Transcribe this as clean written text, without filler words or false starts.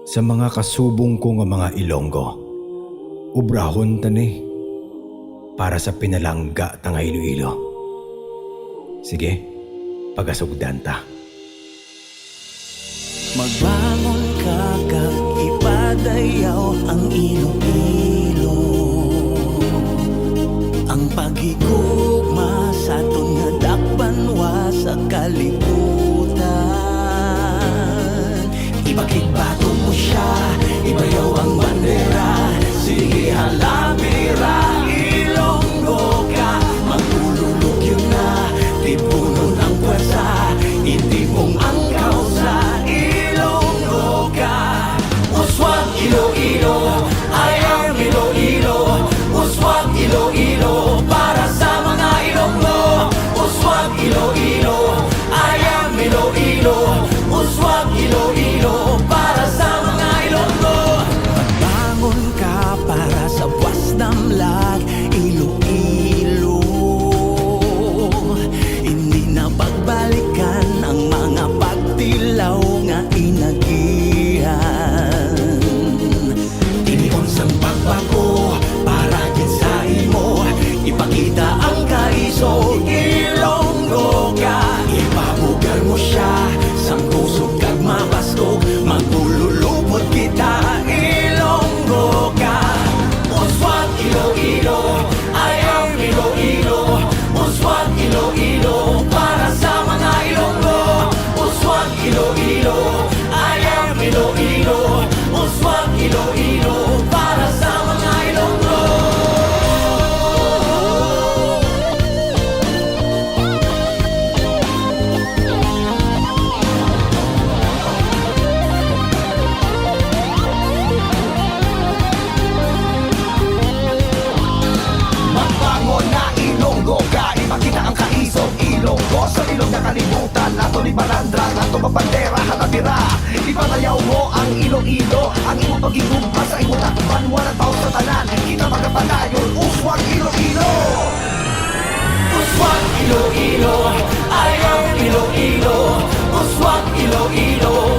sa mga kasubong ko nga mga Ilonggo. Ubrahon tani para sa pinalangga ta nga Iloilo. Sige, pagasugdan ta. Magbangon ka kag ipadayaw ang Iloilo. Ang pagigugma sa aton nga dakpanwa sa kalibutan. Ibakit-bato mo siya, ibayaw ang bandera. Sige halabira, Ilonggo ka. Magululog yun na, tipunon ang pwersa. Itipong ang kausa, Ilonggo ka. Uswag Iloilo, I am Iloilo. Uswag Iloilo, para sa mga Ilonggo. Uswag Iloilo, I am Iloilo. Uswag Iloilo, para sa mga Ilonggo. Magbangon ka para sa buwas damlag, Iloilo. Hindi na pagbalikan ang mga pagtilaw nga inagihan. Tinigon sang pagbago para gid sa imo, ipakita ang kaiso, Ilonggo ka. Ipabugal mo siya sang kusog kag mabastog, magululupot kita, Ilonggo ka. Uswag Iloilo, I am Iloilo. Uswag Iloilo, para sa mga Ilonggo. Uswag Iloilo, I am Iloilo. Uswag Iloilo, para sa mga Ilonggo. Magbangon na Ilonggo ka, ipakita ang kaisog Ilonggo sa ilog na kalibutan. Ato ni Balandra, ato mabandera, halabira. Ipatayaw mo ang Iloilo, ang imong pagigugma sa imong takban. Walang tao sa tanan, kita magapadayon. Uswag Iloilo, Uswag Iloilo, I am Iloilo. Uswag Iloilo,